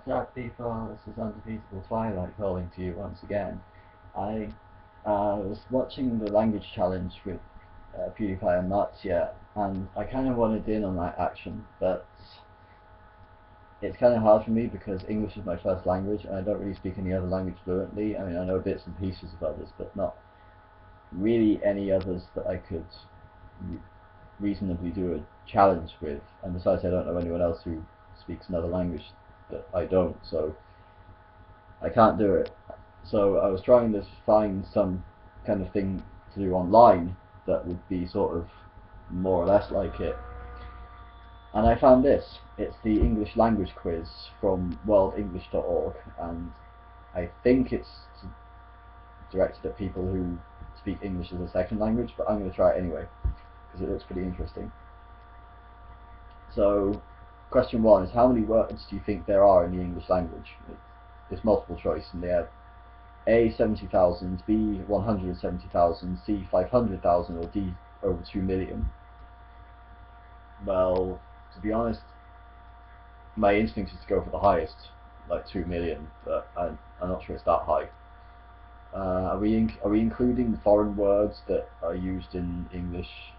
What's up, people? This is Undefeatable Twilight calling to you once again. I was watching the language challenge with PewDiePie and Natsya, and I kind of wanted in on that action, but it's kind of hard for me because English is my first language, and I don't really speak any other language fluently. I mean, I know bits and pieces of others, but not really any others that I could re reasonably do a challenge with. And besides, I don't know anyone else who speaks another language that I don't, so I can't do it. So I was trying to find some kind of thing to do online that would be sort of more or less like it. And I found this. It's the English language quiz from worldenglish.org, and I think it's directed at people who speak English as a second language, but I'm going to try it anyway because it looks pretty interesting. So question 1 is, how many words do you think there are in the English language? It's multiple choice, and they have A 70,000, B 170,000, C 500,000, or D over 2 million. Well, to be honest, my instinct is to go for the highest, like 2 million, but I'm not sure it's that high. Are we including foreign words that are used in English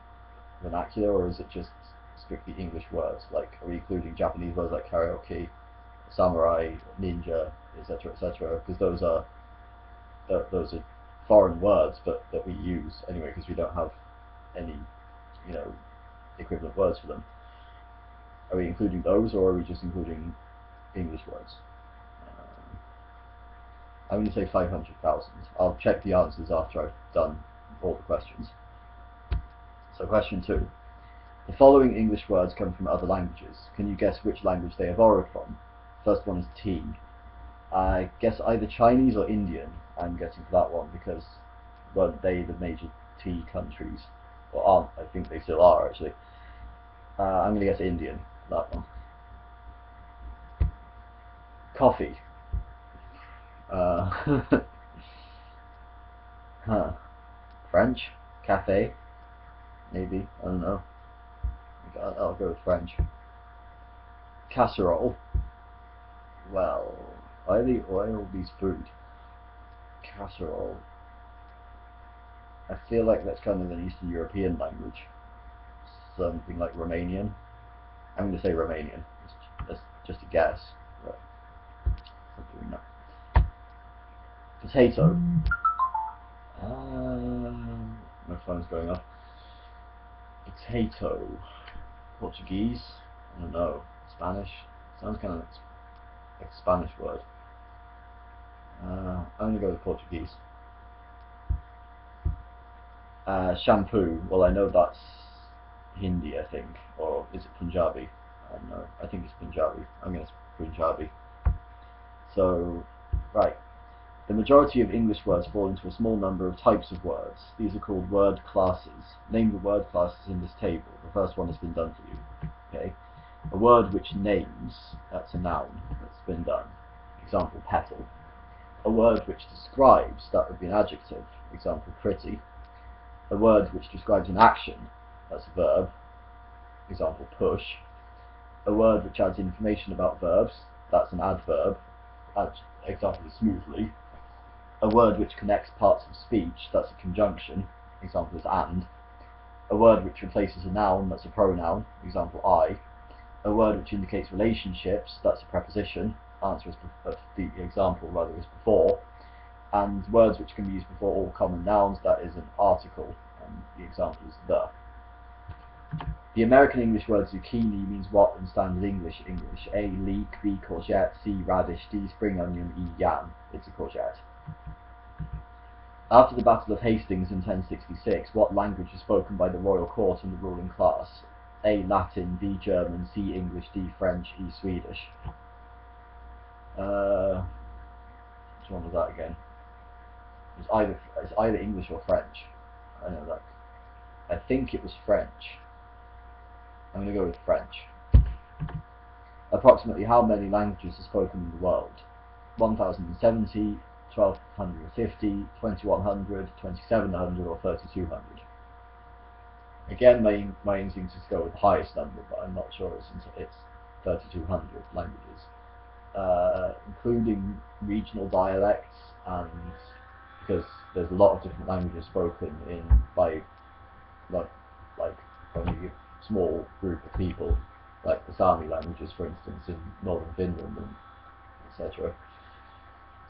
vernacular, or is it just strictly English words? Like, are we including Japanese words like karaoke, samurai, ninja, etc., etc.? Because those are foreign words, but that we use anyway, because we don't have any, equivalent words for them. Are we including those, or are we just including English words? I'm going to say 500,000. I'll check the answers after I've done all the questions. So question 2. The following English words come from other languages. Can you guess which language they are borrowed from? First one is tea. I guess either Chinese or Indian. I'm guessing for that one because weren't they the major tea countries? Or aren't? I think they still are actually. I'm going to guess Indian for that one. Coffee. French? Cafe? Maybe? I don't know. I'll go with French. Casserole. Well, either oil-based food. Casserole. I feel like that's kind of an Eastern European language. Something like Romanian. I'm going to say Romanian. That's just a guess. But I'm doing that. Potato. My phone's going off. Potato. Portuguese? I don't know. Spanish? Sounds kind of like a Spanish word. I'm going to go with Portuguese. Shampoo. Well, I know that's Hindi, I think. Or is it Punjabi? I don't know. I think it's Punjabi. I'm going to say Punjabi. So, right. The majority of English words fall into a small number of types of words. These are called word classes. Name the word classes in this table. The first one has been done for you. Okay. A word which names, that's a noun, that's been done. Example, petal. A word which describes, that would be an adjective. Example, pretty. A word which describes an action, that's a verb. Example, push. A word which adds information about verbs, that's an adverb. Example is smoothly. A word which connects parts of speech, that's a conjunction. Example is and. A word which replaces a noun, that's a pronoun. Example, I. A word which indicates relationships, that's a preposition. Answer is the example rather is before. And words which can be used before all common nouns, that is an article, and the example is the. The American English word zucchini means what in standard English? A. Leek, B. Courgette, C. Radish, D. Spring onion, E. Yam. It's a courgette. After the Battle of Hastings in 1066, what language was spoken by the royal court and the ruling class? A. Latin, B. German, C. English, D. French, E. Swedish. Which one was that again? It's either English or French. I know that. I think it was French. I'm going to go with French. Approximately how many languages are spoken in the world? 1070, 1250, 2100, 2700, or 3200? Again, my instinct is to go with the highest number, but I'm not sure it's 3200 languages. including regional dialects, and because there's a lot of different languages spoken in by like only a small group of people, like the Sami languages, for instance, in northern Finland, and etc.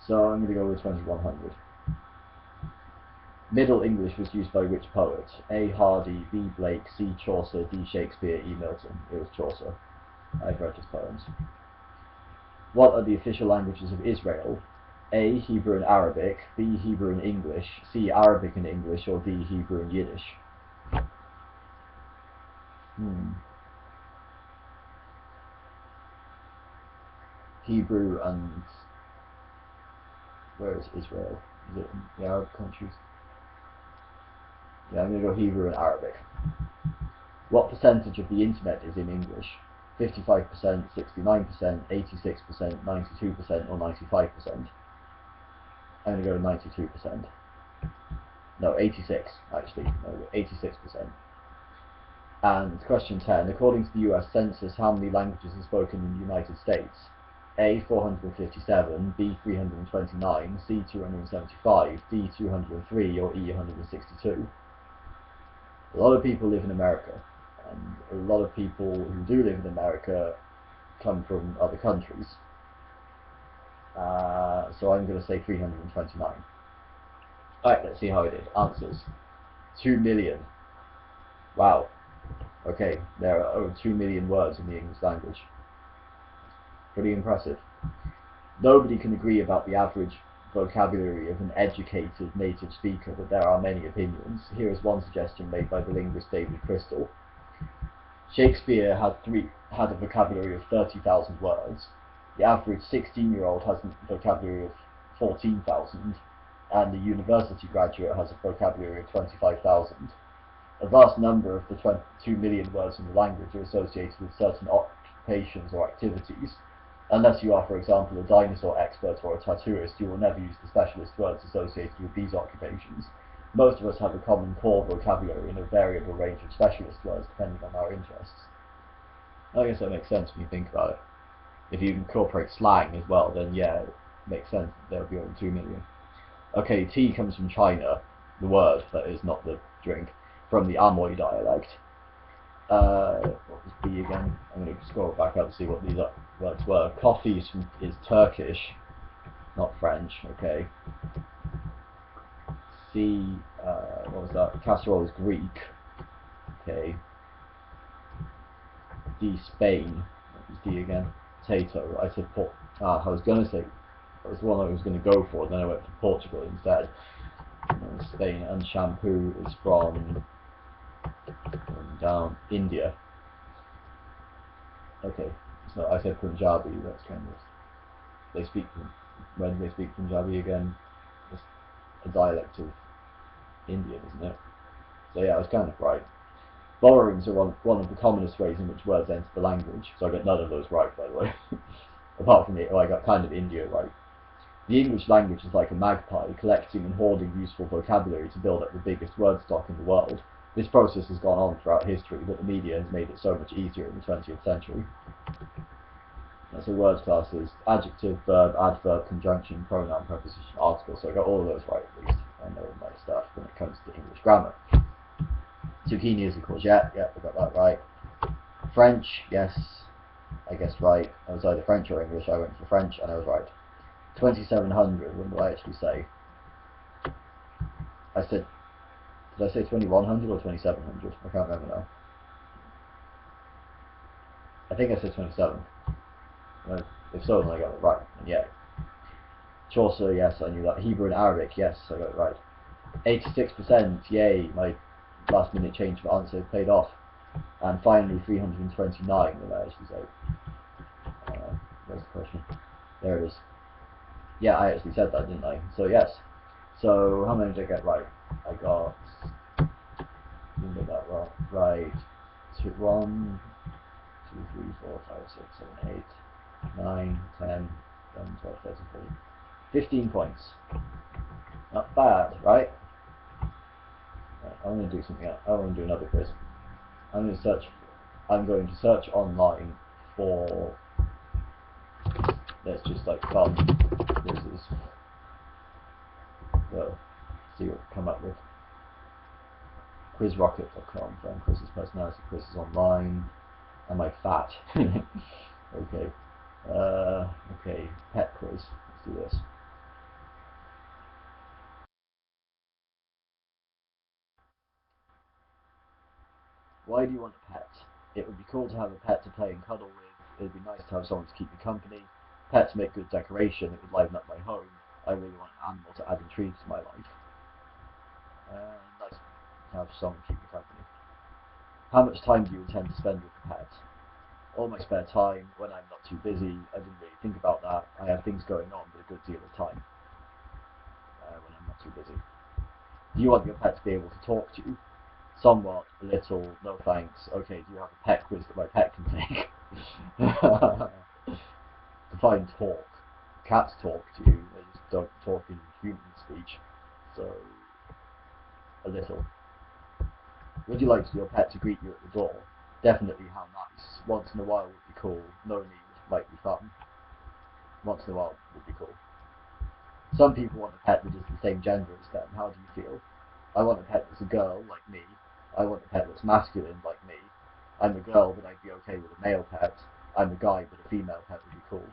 So I'm going to go with 2100. Middle English was used by which poet? A. Hardy, B. Blake, C. Chaucer, D. Shakespeare, E. Milton. It was Chaucer. I've read his poems. What are the official languages of Israel? A. Hebrew and Arabic, B. Hebrew and English, C. Arabic and English, or D. Hebrew and Yiddish? Hebrew and... where is Israel? Is it in the Arab countries? Yeah, I'm going to go Hebrew and Arabic. What percentage of the internet is in English? 55%, 69%, 86%, 92%, or 95%? I'm going to go 92%. No, 86, actually. No, 86%. And question 10. According to the US Census, how many languages are spoken in the United States? A. 457, B. 329, C. 275, D. 203, or E. 162? A lot of people live in America, and a lot of people who do live in America come from other countries. So I'm going to say 329. Alright, let's see how I did. Answers. 2 million. Wow. Okay, there are over 2 million words in the English language. Pretty impressive. Nobody can agree about the average vocabulary of an educated native speaker, but there are many opinions. Here is one suggestion made by the linguist David Crystal. Shakespeare had a vocabulary of 30,000 words. The average 16-year-old has a vocabulary of 14,000, and the university graduate has a vocabulary of 25,000. A vast number of the 22 million words in the language are associated with certain occupations or activities. Unless you are, for example, a dinosaur expert or a tattooist, you will never use the specialist words associated with these occupations. Most of us have a common core vocabulary and a variable range of specialist words depending on our interests. I guess that makes sense when you think about it. If you incorporate slang as well, then yeah, it makes sense that there will be over 2 million. Okay, tea comes from China, the word, that is, not the drink, from the Amoy dialect. What was B again? I'm going to scroll back up to see what these words were. Coffee is Turkish, not French, okay. C, what was that? Casserole is Greek, okay. D, Spain. What was D again? Potato. I said I was going to say, that was the one I was going to go for, then I went for Portugal instead. Spain. And shampoo is from down India. Okay, so I said Punjabi. That's kind of when they speak Punjabi again, it's a dialect of Indian, isn't it? So yeah, I was kind of right. Borrowings are one of the commonest ways in which words enter the language. So I got none of those right, by the way. Apart from it, I got kind of India right. The English language is like a magpie, collecting and hoarding useful vocabulary to build up the biggest word stock in the world. This process has gone on throughout history, but the media has made it so much easier in the 20th century. So word classes: adjective, verb, adverb, conjunction, pronoun, preposition, article. So I got all of those right at least. I know my stuff when it comes to English grammar. Zucchini is a courgette. Yep, I got that right. French, yes, I guess right. I was either French or English. I went for French and I was right. 2700, what did I actually say? Did I say 2100 or 2700? I can't remember now. I think I said 27. If so, then I got it right. And yeah. Chaucer, yes, I knew that. Hebrew and Arabic, yes, I got it right. 86%, yay, my last minute change of answer paid off. And finally 329, what I actually say. Where's the question? There it is. Yeah, I actually said that, didn't I? So yes. So how many did I get right? I got, didn't get that well. Right. 1, 2, 3, 4, 5, 6, 7, 8, 9, 10, 11, 12, 13, 14, 15 points. Not bad, right? I'm going to do something else. I want to do another quiz. I'm going to search online for, It's just like fun quizzes. So, see what we come up with. Quizrocket.com, friend quizzes, personality quizzes online. Am I fat? Okay. Okay, pet quiz. Let's do this. Why do you want a pet? It would be cool to have a pet to play and cuddle with. It would be nice to have someone to keep me company. Pets make good decoration. It would liven up my home. I really want an animal to add intrigue to my life. Nice to have someone to keep me company. How much time do you intend to spend with the pet? All my spare time, when I'm not too busy. I didn't really think about that. I have things going on, but a good deal of time when I'm not too busy. Do you want your pet to be able to talk to you? Somewhat, a little, no thanks. Okay, do you have a pet quiz that my pet can take? Define talk. Cats talk to you, they just don't talk in human speech. So, a little. Would you like your pet to greet you at the door? Definitely, how nice. Once in a while would be cool. No need, might be fun. Once in a while would be cool. Some people want a pet that is the same gender as them. How do you feel? I want a pet that's a girl, like me. I want a pet that's masculine, like me. I'm a girl, but I'd be okay with a male pet. I'm a guy, but a female pet would be cool.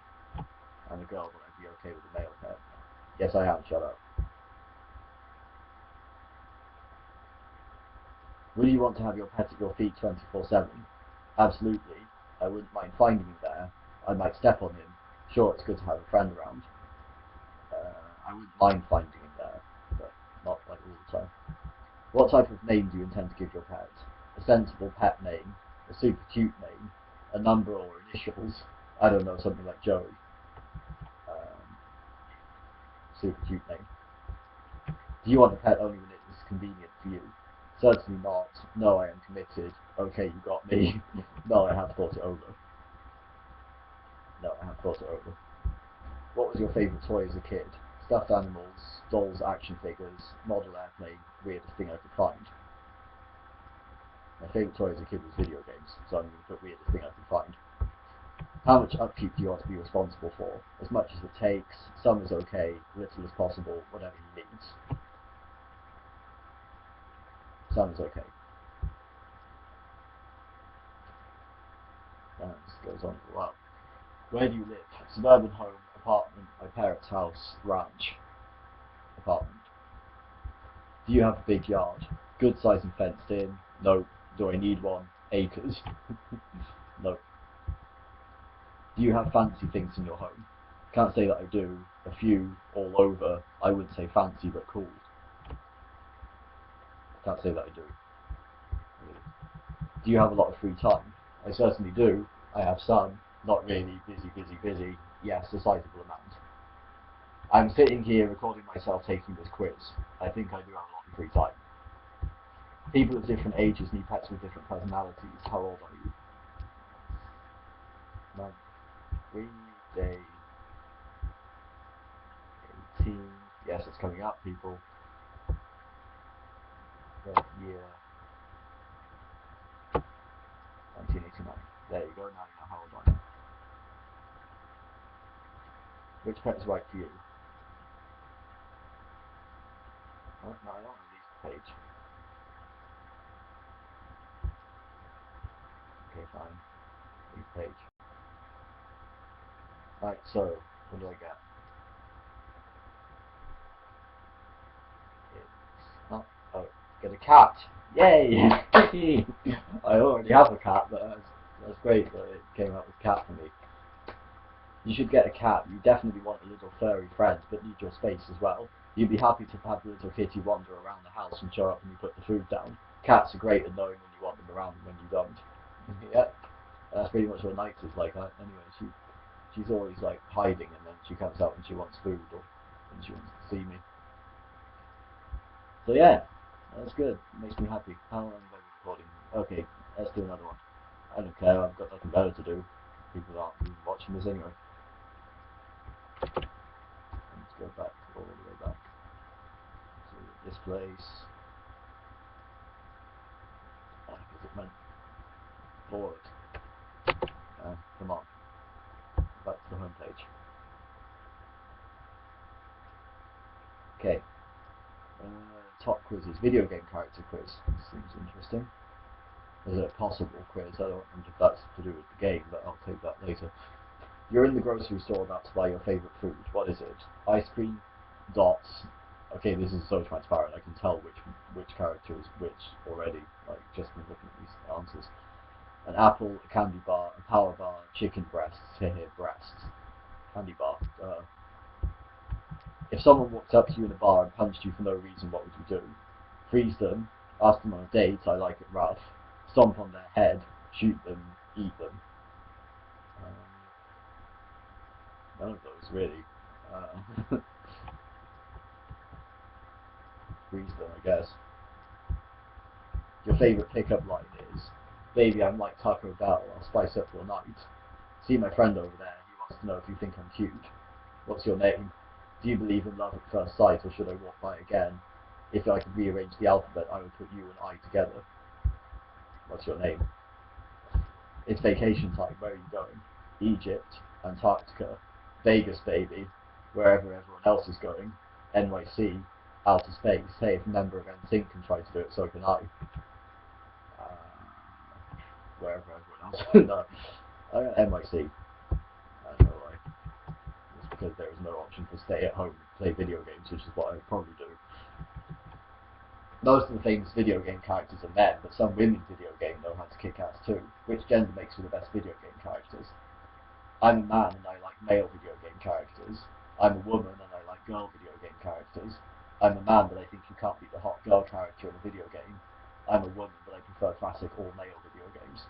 I'm a girl, but I'd be okay with a male pet. Yes, I am. Shut up. Would you want to have your pet at your feet 24/7? Absolutely. I wouldn't mind finding him there. I might step on him. Sure, it's good to have a friend around. I wouldn't mind finding him there, but not like all the time. What type of name do you intend to give your pet? A sensible pet name, a super cute name, a number or initials. I don't know, something like Joey. Um, Super cute name. Do you want a pet only when it is convenient for you? Certainly not. No, I am committed. Okay, you got me. No, I have thought it over. No, I have thought it over. What was your favourite toy as a kid? Stuffed animals, dolls, action figures, model airplane, weirdest thing I could find. My favourite toy as a kid was video games, so I'm going to put weirdest thing I could find. How much upkeep do you want to be responsible for? As much as it takes. Some is okay, little as possible, whatever he needs. Some is okay. This goes on for a while. Where do you live? Suburban home, apartment, my parents' house, ranch, apartment. Do you have a big yard? Good size and fenced in? No. Do I need one? Acres. No. Do you have fancy things in your home? Can't say that I do. A few, all over. I wouldn't say fancy, but cool. Can't say that I do. Do you have a lot of free time? I certainly do. I have some. Not really. Busy. Yes, a sizable amount. I'm sitting here recording myself taking this quiz. I think I do have a lot of free time. People of different ages need pets with different personalities. How old are you? 3 day 18. Yes, it's coming up, people. The year 1989. There you go, now you know how old I am. Which pet is right for you? Oh, no, I don't want to leave the page. Okay, fine. Leave page. Right, so, what do I get? It's not. Oh, get a cat! Yay! I already have a cat, but that's great that it came up with cat for me. You should get a cat. You definitely want a little furry friend, but need your space as well. You'd be happy to have the little kitty wander around the house and show up when you put the food down. Cats are great at knowing when you want them around and when you don't. Yeah, that's pretty much what Night is like. Anyway, she's always like hiding, and then she comes out when she wants food or when she wants to see me. So yeah, that's good. It makes me happy. How long have I been recording? Okay, let's do another one. I don't care. I've got nothing better to do. People aren't even watching this anyway. Let's go back all the way back to this place. Because it went forward. Come on, back to the home page. Okay. Top quizzes. Video game character quiz. This seems interesting. Is it a possible quiz? I don't know if that's to do with the game, but I'll take that later. You're in the grocery store about to buy your favourite food. What is it? Ice cream, dots. Okay, this is so transparent. I can tell which character is which already, like just from looking at these answers. An apple, a candy bar, a power bar, chicken breasts. Here, breasts. Candy bar. If someone walked up to you in a bar and punched you for no reason, what would you do? Freeze them, ask them on a date, I like it rough, stomp on their head, shoot them, eat them. None of those, really. Freeze them, I guess. Your favourite pickup line is, baby, I'm like Taco Bell, I'll spice up your night. See my friend over there, he wants to know if you think I'm cute. What's your name? Do you believe in love at first sight, or should I walk by again? If I could rearrange the alphabet, I would put you and I together. What's your name? It's vacation time. Where are you going? Egypt, Antarctica, Vegas, baby, wherever everyone else is going. NYC, outer space. Hey, if a member of NSYNC can try to do it, so can I. Wherever everyone else. No, NYC. I don't know why. It's because there is no option for stay at home and play video games, which is what I would probably do. Most of the famous video game characters are men, but some women video game know how to kick ass too. Which gender makes for the best video game characters? I'm a man and I like male video game characters. I'm a woman and I like girl video game characters. I'm a man but I think you can't beat the hot girl character in a video game. I'm a woman but I prefer classic all-male video games.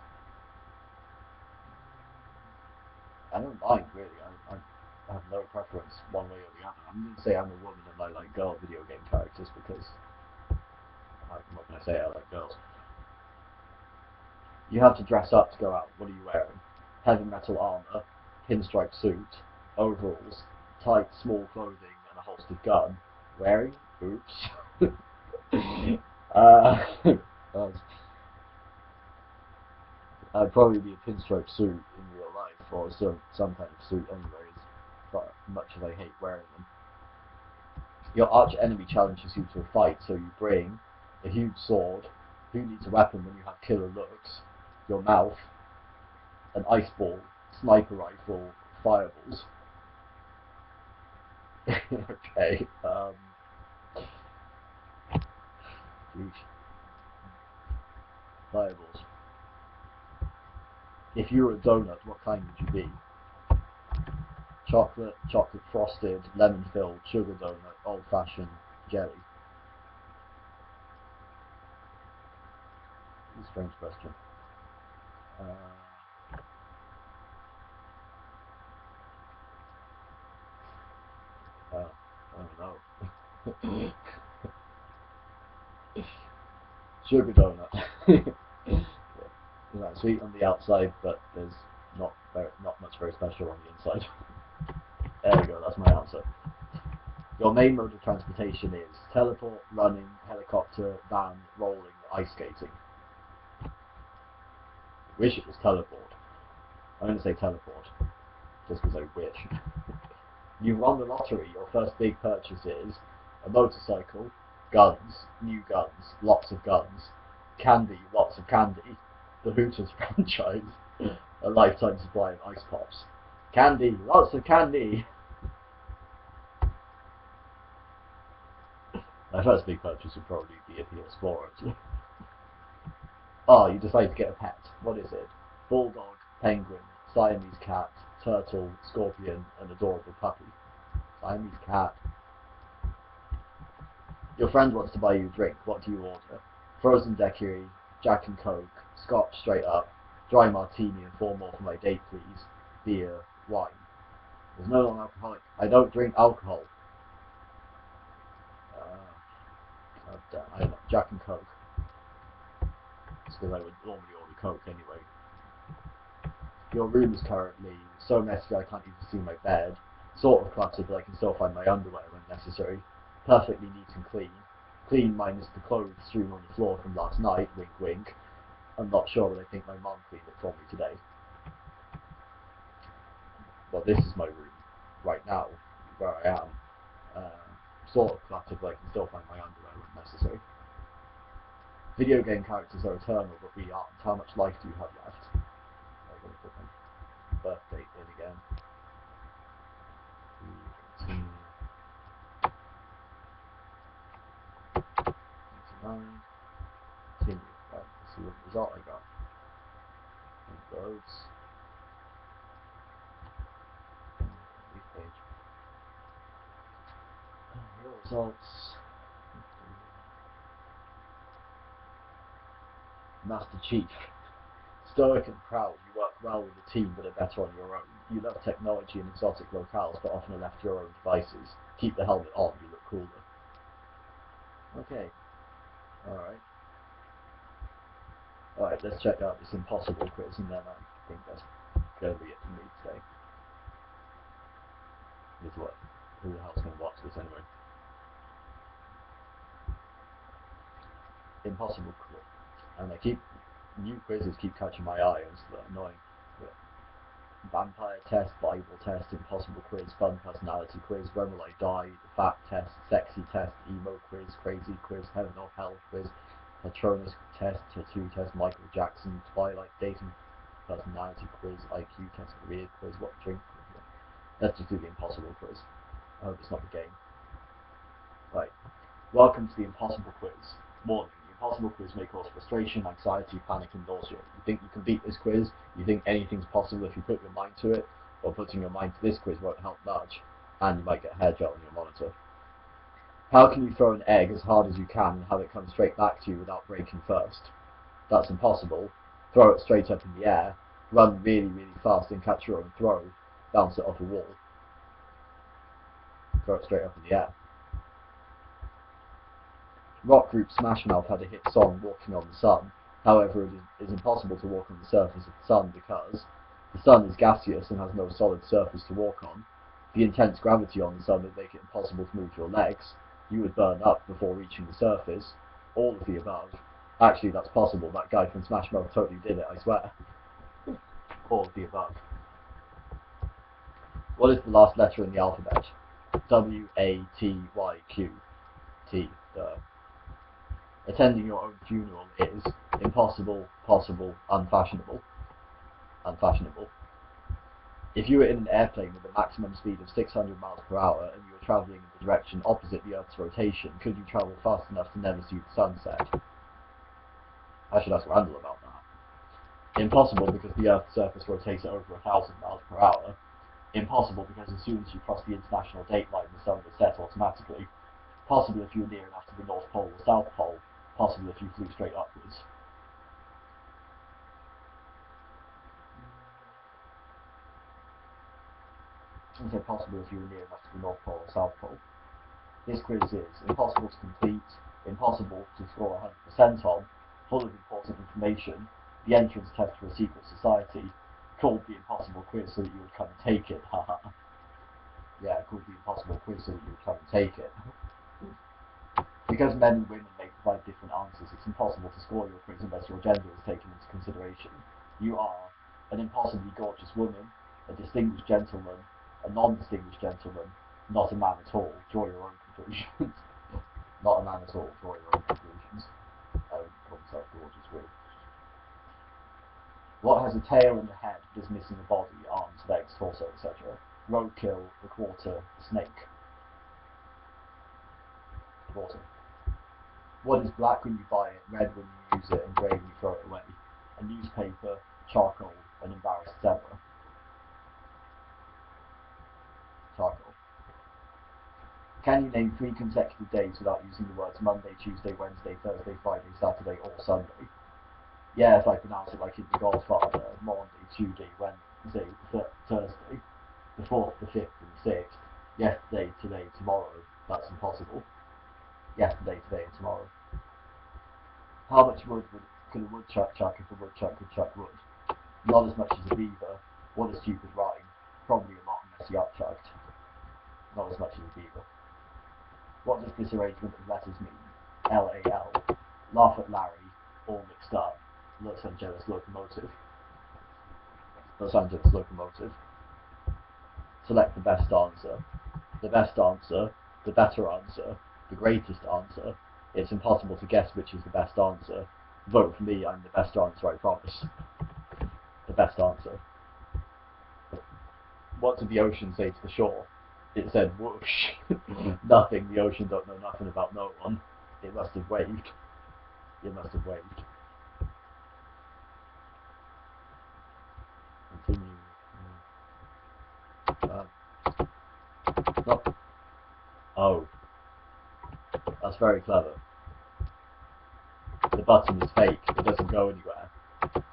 I don't mind really. I have no preference one way or the other. I'm going to say I'm a woman and I like girl video game characters because what can I say? I like girls. You have to dress up to go out. What are you wearing? Heavy metal armor, pinstripe suit, overalls, tight small clothing, and a holstered gun. Wearing? Oops. I'd probably be a pinstripe suit in real life, or some kind of suit anyways, but much as I hate wearing them. Your arch enemy challenges you to a fight, so you bring a huge sword. Who needs a weapon when you have killer looks? Your mouth, an ice ball, sniper rifle, fireballs. Okay. Geez. Fireballs. If you were a donut, what kind would you be? Chocolate, chocolate frosted, lemon filled, sugar donut, old fashioned, jelly. It's a strange question. I don't know. Sugar donut. It's like sweet on the outside, but there's not much very special on the inside. There we go. That's my answer. Your main mode of transportation is teleport, running, helicopter, van, rolling, ice skating. Wish it was teleport. I'm going to say teleport, just because I wish. You've won the lottery. Your first big purchase is a motorcycle, guns, new guns, lots of guns, candy, lots of candy, the Hooters franchise, a lifetime supply of ice pops. Candy, lots of candy. My first big purchase would probably be a PS4 actually. Oh, you decide to get a pet. What is it? Bulldog, penguin, Siamese cat, turtle, scorpion, an adorable puppy. Siamese cat. Your friend wants to buy you a drink. What do you order? Frozen daiquiri, Jack and Coke, Scotch straight up, dry martini and 4 more for my date please, beer, wine. There's no non-alcoholic. I don't drink alcohol. I don't know. Jack and Coke. It's because I would normally order Coke anyway. Your room is currently so messy I can't even see my bed. Sort of cluttered, but I can still find my underwear when necessary. Perfectly neat and clean. Clean minus the clothes strewn on the floor from last night, wink wink. I'm not sure, but I think my mom cleaned it for me today. Well, this is my room right now, where I am. Sort of cluttered. destructive, but I can still find my underwear when necessary. Video game characters are eternal, but we aren't. How much life do you have left? I'm going to put my birthday in again. 99. Continue. Right, let's see what result I got. Those. Leaf page. Your results. Master Chief. Stoic and proud, you work well with a team but are better on your own. You love technology and exotic locales but often are left to your own devices. Keep the helmet on, you look cooler. Okay. Alright, let's check out this impossible quiz and then I think that's going to be it for me today. Who the hell's going to watch this anyway? Impossible quiz. And new quizzes keep catching my eye, and it's annoying. Vampire test, Bible test, impossible quiz, fun personality quiz, when will I die, fat test, sexy test, emo quiz, crazy quiz, heaven or hell quiz, Patronus test, tattoo test, Michael Jackson, Twilight, dating personality quiz, IQ test, career quiz, what drink quiz. Let's just do the impossible quiz. I hope it's not the game. Right. Welcome to the impossible quiz. Warning. Impossible quiz may cause frustration, anxiety, panic, and nausea. You think you can beat this quiz? You think anything's possible if you put your mind to it? Or putting your mind to this quiz won't help much, and you might get hair gel on your monitor. How can you throw an egg as hard as you can and have it come straight back to you without breaking first? That's impossible. Throw it straight up in the air, run really, really fast and catch your own throw, bounce it off a wall. Throw it straight up in the air. Rock group Smash Mouth had a hit song, Walking on the Sun. However, it is impossible to walk on the surface of the sun because the sun is gaseous and has no solid surface to walk on. The intense gravity on the sun would make it impossible to move your legs. You would burn up before reaching the surface. All of the above. Actually, that's possible. That guy from Smash Mouth totally did it, I swear. All of the above. What is the last letter in the alphabet? W-A-T-Y-Q. T. Attending your own funeral is impossible, possible, unfashionable. Unfashionable. If you were in an airplane with a maximum speed of 600 miles per hour and you were travelling in the direction opposite the Earth's rotation, could you travel fast enough to never see the sunset? I should ask Randall about that. Impossible because the Earth's surface rotates at over 1,000 miles per hour. Impossible because as soon as you cross the international date line, the sun will set automatically. Possible if you were near enough to the North Pole or South Pole. Possible if you flew straight upwards. And so possible if you were near enough to the North Pole or South Pole. This quiz is impossible to complete, impossible to score 100% on, full of important information, the entrance test for a secret society, called the impossible quiz so that you would come and take it, haha. Yeah, called the impossible quiz so that you would come and take it. Because men and women may provide different answers, it's impossible to score your quiz unless your gender is taken into consideration. You are an impossibly gorgeous woman, a distinguished gentleman, a non-distinguished gentleman, not a man at all. Draw your own conclusions. Not a man at all. Draw your own conclusions. I would call myself gorgeous woman. What has a tail and a head but is missing a body, arms, legs, torso, etc.? Roadkill, a quarter, a snake. Quarter. What is black when you buy it, red when you use it, and grey when you throw it away? A newspaper, charcoal, an embarrassed zebra. Charcoal. Can you name 3 consecutive days without using the words Monday, Tuesday, Wednesday, Thursday, Friday, Saturday, or Sunday? Yeah, if I pronounce it like in The Godfather, Monday, Tuesday, Wednesday, Thursday, the 4th, the 5th, and the 6th. Yesterday, today, tomorrow. That's impossible. Yesterday, today, and tomorrow. How much wood could a woodchuck chuck if a woodchuck could chuck wood? Not as much as a beaver. What a stupid rhyme. Probably a lot unless you upchucked. Not as much as a beaver. What does this arrangement of letters mean? L-A-L. Laugh at Larry. All mixed up. Los Angeles locomotive. Los Angeles locomotive. Select the best answer. The best answer. The better answer. the greatest answer. It's impossible to guess which is the best answer. Vote for me, I'm the best answer, I promise. The best answer. What did the ocean say to the shore? It said whoosh. Nothing. The ocean don't know nothing about no one. It must have waved. It must have waved. Continue. No. Oh, that's very clever. The button is fake. It doesn't go anywhere.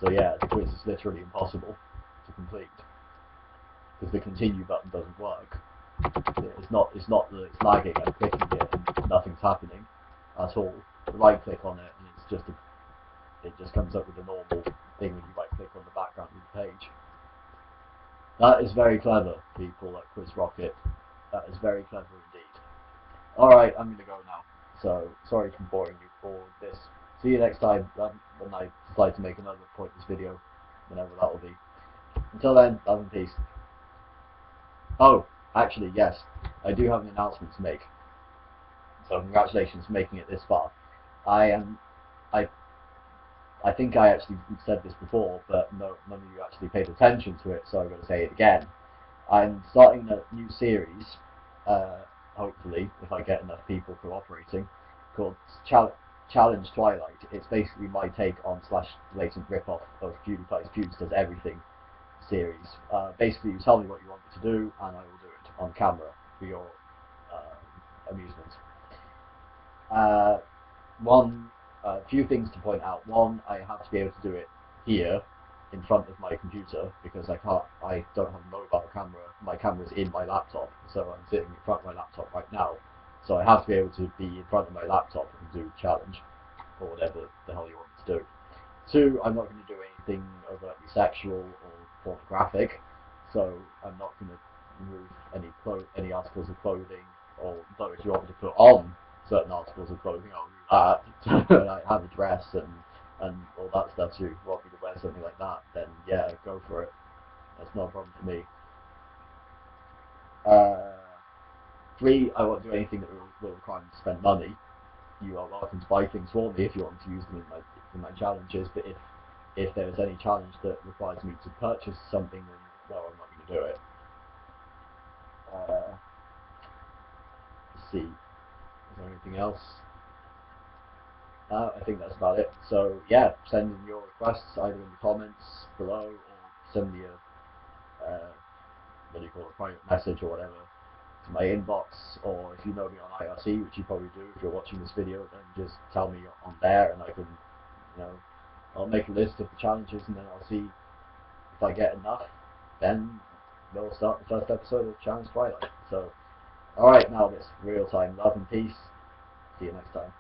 So yeah, the quiz is literally impossible to complete because the continue button doesn't work. It's not that it's lagging. I'm clicking it and nothing's happening at all. Right click on it and it just comes up with a normal thing when you right click on the background of the page. That is very clever, people at Quiz Rocket. That is very clever indeed. Alright, I'm going to go now. So, sorry for boring you for this. See you next time when I decide to make another pointless video, whenever that will be. Until then, love and peace. Oh, actually, yes, I do have an announcement to make. So congratulations for making it this far. I think I actually said this before, but none of you actually paid attention to it, so I'm going to say it again. I'm starting a new series, hopefully, if I get enough people cooperating, called Challenge Twilight. It's basically my take on / blatant rip-off of PewDiePie's Pewds Does Everything series. Basically, you tell me what you want me to do, and I will do it on camera for your amusement. A few things to point out. One, I have to be able to do it here in front of my computer because I don't have a mobile camera. My camera's in my laptop, so I'm sitting in front of my laptop right now. So I have to be able to be in front of my laptop and do challenge or whatever the hell you want me to do. Two, I'm not going to do anything overtly sexual or pornographic, so I'm not going to remove any articles of clothing, although if you want me to put on certain articles of clothing, I'll do that. Like have a dress and all that stuff. So if you want me to wear something like that, then yeah, go for it. That's not a problem for me. Three, I won't do anything that will require me to spend money. You are welcome to buy things for me if you want to use them in my challenges, but if there is any challenge that requires me to purchase something, then no, I'm not going to do it. Let's see, is there anything else? I think that's about it. So yeah, send in your requests either in the comments below or send me a what do you call it, private message or whatever to my inbox, or if you know me on IRC, which you probably do if you're watching this video, then just tell me on there and I can, I'll make a list of the challenges and then I'll see if I get enough, then we'll start the first episode of Challenge Twilight. So alright, now it's real time love and peace. See you next time.